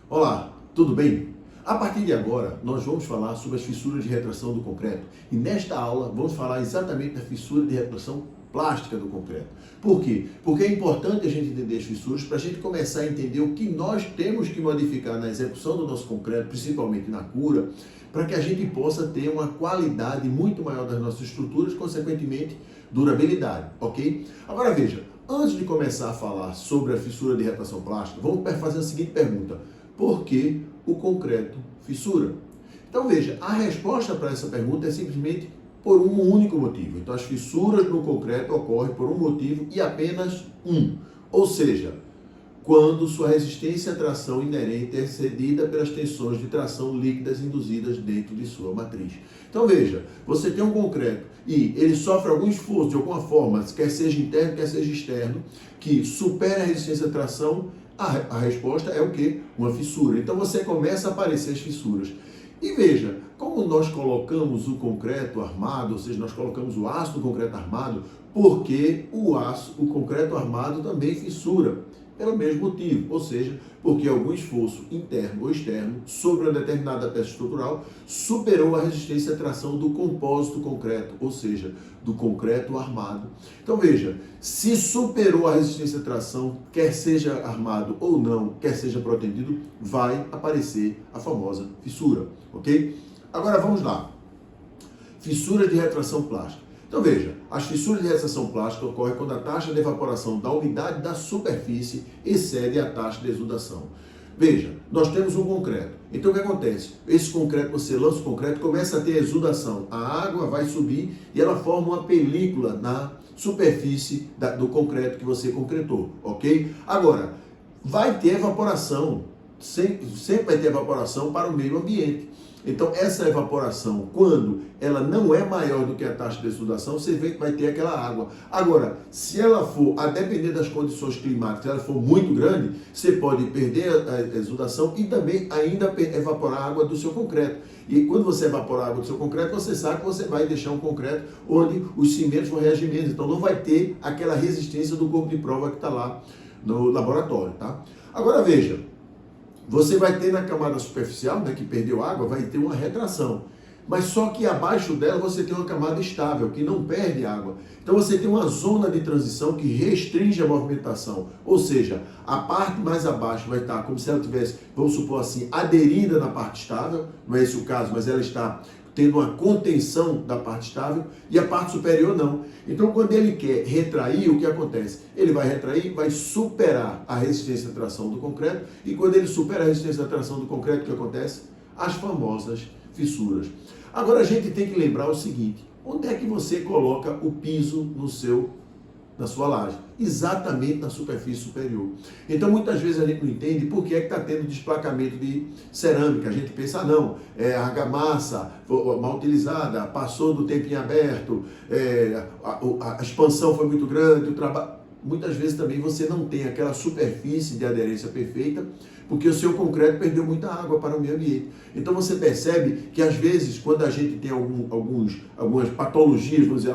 Olá, tudo bem? A partir de agora, nós vamos falar sobre as fissuras de retração do concreto. E nesta aula, vamos falar exatamente da fissura de retração plástica do concreto. Por quê? Porque é importante a gente entender as fissuras para a gente começar a entender o que nós temos que modificar na execução do nosso concreto, principalmente na cura, para que a gente possa ter uma qualidade muito maior das nossas estruturas, consequentemente, durabilidade, ok? Agora veja, antes de começar a falar sobre a fissura de retração plástica, vamos fazer a seguinte pergunta: por que o concreto fissura? Então veja, a resposta para essa pergunta é simplesmente por um único motivo. Então as fissuras no concreto ocorrem por um motivo e apenas um. Ou seja, quando sua resistência à tração inerente é excedida pelas tensões de tração líquidas induzidas dentro de sua matriz. Então veja, você tem um concreto e ele sofre algum esforço de alguma forma, quer seja interno, quer seja externo, que supera a resistência à tração. A resposta é o quê? Uma fissura. Então você começa a aparecer as fissuras. E veja, como nós colocamos o concreto armado, ou seja, nós colocamos o aço do concreto armado, porque o concreto armado também fissura. Pelo mesmo motivo, ou seja, porque algum esforço interno ou externo sobre uma determinada peça estrutural superou a resistência à tração do compósito concreto, ou seja, do concreto armado. Então veja, se superou a resistência à tração, quer seja armado ou não, quer seja protendido, vai aparecer a famosa fissura, ok? Agora vamos lá. Fissuras de retração plástica. Então veja, as fissuras de retração plástica ocorrem quando a taxa de evaporação da umidade da superfície excede a taxa de exudação. Veja, nós temos um concreto. Então o que acontece? Esse concreto, você lança o concreto, começa a ter exudação. A água vai subir e ela forma uma película na superfície do concreto que você concretou, ok? Agora, vai ter evaporação, sempre vai ter evaporação para o meio ambiente. Então, essa evaporação, quando ela não é maior do que a taxa de exudação, você vê que vai ter aquela água. Agora, se ela for, a depender das condições climáticas, se ela for muito grande, você pode perder a exudação e também ainda evaporar a água do seu concreto. E quando você evaporar a água do seu concreto, você sabe que você vai deixar um concreto onde os cimentos vão reagir menos. Então, não vai ter aquela resistência do corpo de prova que está lá no laboratório, tá? Agora, veja. Você vai ter na camada superficial, né, que perdeu água, vai ter uma retração. Mas só que abaixo dela você tem uma camada estável, que não perde água. Então você tem uma zona de transição que restringe a movimentação. Ou seja, a parte mais abaixo vai estar como se ela tivesse, vamos supor assim, aderida na parte estável. Não é esse o caso, mas ela está tendo uma contenção da parte estável, e a parte superior não. Então, quando ele quer retrair, o que acontece? Ele vai retrair, vai superar a resistência à tração do concreto, e quando ele supera a resistência à tração do concreto, o que acontece? As famosas fissuras. Agora, a gente tem que lembrar o seguinte: onde é que você coloca o piso na sua laje? Exatamente na superfície superior. Então, muitas vezes a gente não entende por que é que está tendo desplacamento de cerâmica. A gente pensa, não, é argamassa mal utilizada, passou do tempo em aberto, a expansão foi muito grande, o trabalho... Muitas vezes também você não tem aquela superfície de aderência perfeita, porque o seu concreto perdeu muita água para o meio ambiente. Então você percebe que às vezes, quando a gente tem algumas patologias, vamos dizer,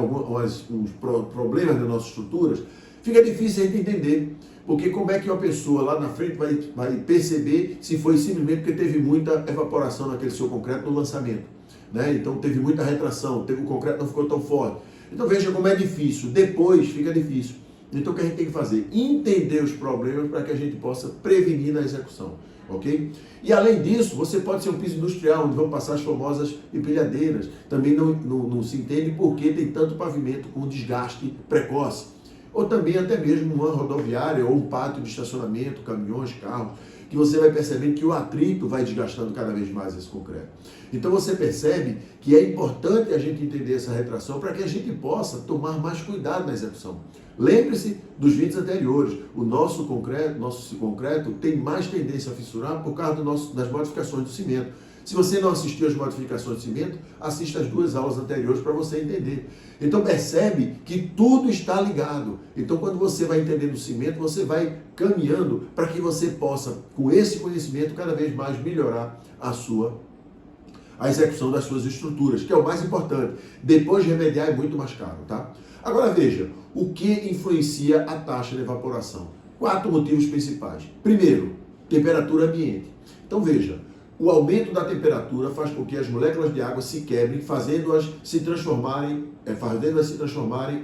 uns problemas nas nossas estruturas, fica difícil a gente entender. Porque como é que uma pessoa lá na frente vai perceber se foi simplesmente porque teve muita evaporação naquele seu concreto no lançamento, né? Então teve muita retração, o concreto não ficou tão forte. Então veja como é difícil, depois fica difícil. Então o que a gente tem que fazer? Entender os problemas para que a gente possa prevenir na execução, ok? E além disso, você pode ser um piso industrial, onde vão passar as famosas empilhadeiras. Também não se entende por que tem tanto pavimento com desgaste precoce. Ou também até mesmo uma rodoviária ou um pátio de estacionamento, caminhões, carros, que você vai percebendo que o atrito vai desgastando cada vez mais esse concreto. Então você percebe que é importante a gente entender essa retração para que a gente possa tomar mais cuidado na execução. Lembre-se dos vídeos anteriores, o nosso concreto tem mais tendência a fissurar por causa das modificações do cimento. Se você não assistiu às modificações do cimento, assista as 2 aulas anteriores para você entender. Então percebe que tudo está ligado. Então quando você vai entendendo o cimento, você vai caminhando para que você possa, com esse conhecimento, cada vez mais melhorar a execução das suas estruturas, que é o mais importante. Depois de remediar é muito mais caro, tá? Agora veja, o que influencia a taxa de evaporação? 4 motivos principais. Primeiro, temperatura ambiente. Então veja, o aumento da temperatura faz com que as moléculas de água se quebrem, fazendo-as se transformarem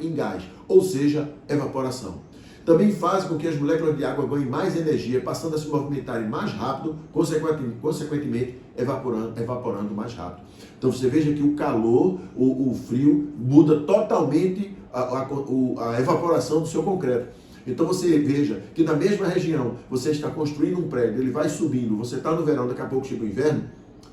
em gás, ou seja, evaporação. Também faz com que as moléculas de água ganhem mais energia, passando a se movimentarem mais rápido, consequentemente evaporando mais rápido. Então você veja que o calor, o frio, muda totalmente a evaporação do seu concreto. Então você veja que na mesma região você está construindo um prédio, ele vai subindo, você está no verão, daqui a pouco chega o inverno,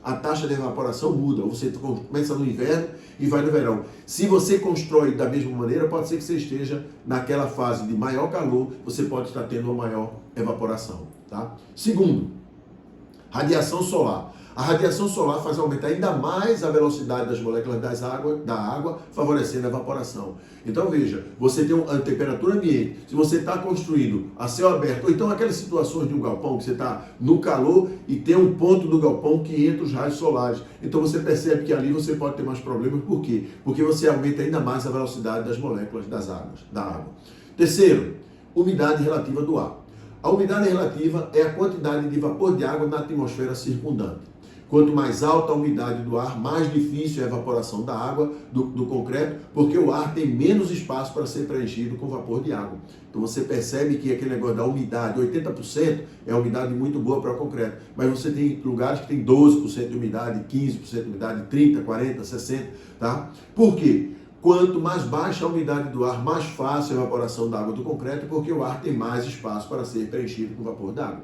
a taxa de evaporação muda. Você começa no inverno e vai no verão. Se você constrói da mesma maneira, pode ser que você esteja naquela fase de maior calor, você pode estar tendo uma maior evaporação. Tá? Segundo, radiação solar. A radiação solar faz aumentar ainda mais a velocidade das moléculas da água, favorecendo a evaporação. Então veja, você tem a temperatura ambiente, se você está construindo a céu aberto, ou então aquelas situações de um galpão que você está no calor e tem um ponto do galpão que entra os raios solares. Então você percebe que ali você pode ter mais problemas. Por quê? Porque você aumenta ainda mais a velocidade das moléculas da água. Terceiro, umidade relativa do ar. A umidade relativa é a quantidade de vapor de água na atmosfera circundante. Quanto mais alta a umidade do ar, mais difícil é a evaporação da água do concreto, porque o ar tem menos espaço para ser preenchido com vapor de água. Então você percebe que aquele negócio da umidade, 80% é uma umidade muito boa para o concreto, mas você tem lugares que tem 12% de umidade, 15% de umidade, 30%, 40%, 60%, tá? Por quê? Quanto mais baixa a umidade do ar, mais fácil a evaporação da água do concreto, porque o ar tem mais espaço para ser preenchido com vapor d'água.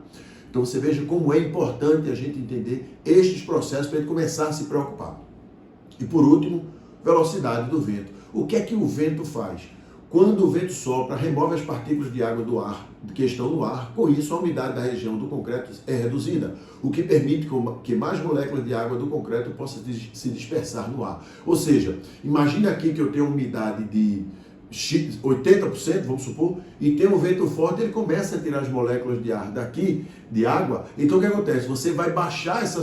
Então você veja como é importante a gente entender estes processos para a gente começar a se preocupar. E por último, velocidade do vento. O que é que o vento faz? Quando o vento sopra, remove as partículas de água do ar, que estão no ar. Com isso, a umidade da região do concreto é reduzida, o que permite que mais moléculas de água do concreto possam se dispersar no ar. Ou seja, imagine aqui que eu tenho uma umidade de 80%, vamos supor, e tem um vento forte, ele começa a tirar as moléculas de ar daqui, de água. Então o que acontece? Você vai baixar essa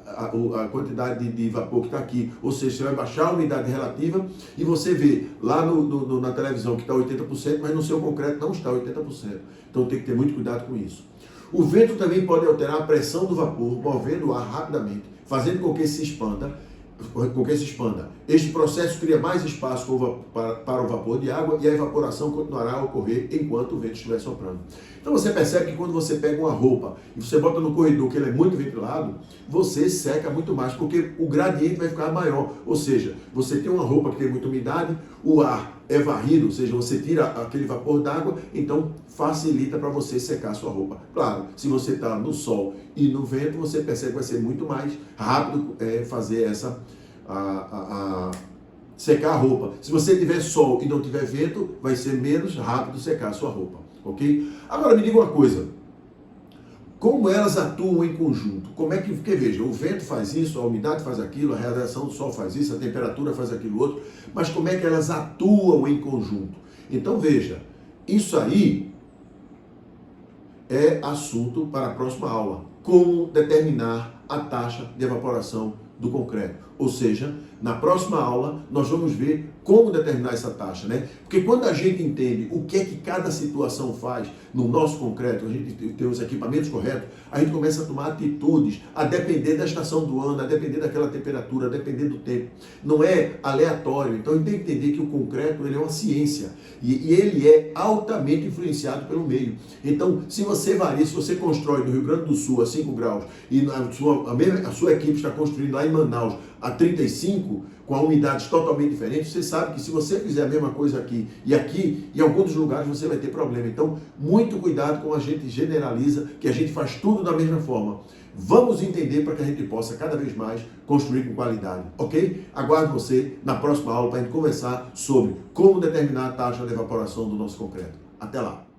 a quantidade de vapor que está aqui, ou seja, você vai baixar a umidade relativa e você vê lá na televisão que está 80%, mas no seu concreto não está 80%. Então tem que ter muito cuidado com isso. O vento também pode alterar a pressão do vapor, movendo o ar rapidamente, fazendo com que se expanda. Este processo cria mais espaço para o vapor de água e a evaporação continuará a ocorrer enquanto o vento estiver soprando. Então você percebe que quando você pega uma roupa e você bota no corredor que ele é muito ventilado, você seca muito mais, porque o gradiente vai ficar maior. Ou seja, você tem uma roupa que tem muita umidade, o ar é varrido, ou seja, você tira aquele vapor d'água, então facilita para você secar a sua roupa. Claro, se você está no sol e no vento, você percebe que vai ser muito mais rápido fazer secar a roupa. Se você tiver sol e não tiver vento, vai ser menos rápido secar a sua roupa, ok? Agora me diga uma coisa, como elas atuam em conjunto? Como é que, porque veja, o vento faz isso, a umidade faz aquilo, a radiação do sol faz isso, a temperatura faz aquilo outro, mas como é que elas atuam em conjunto? Então veja, isso aí é assunto para a próxima aula. Como determinar a taxa de evaporação do concreto. Ou seja, na próxima aula nós vamos ver como determinar essa taxa, né? Porque quando a gente entende o que é que cada situação faz no nosso concreto, a gente tem os equipamentos corretos, a gente começa a tomar atitudes a depender da estação do ano, a depender daquela temperatura, a depender do tempo. Não é aleatório. Então a gente tem que entender que o concreto ele é uma ciência e ele é altamente influenciado pelo meio. Então, se você varia, se você constrói no Rio Grande do Sul a 5 graus e a sua equipe está construindo lá em Manaus a 35, com a umidades totalmente diferentes, você sabe que se você fizer a mesma coisa aqui, em alguns lugares você vai ter problema. Então, muito cuidado com a gente generaliza, que a gente faz tudo da mesma forma. Vamos entender para que a gente possa cada vez mais construir com qualidade, ok? Aguardo você na próxima aula para a gente conversar sobre como determinar a taxa de evaporação do nosso concreto. Até lá!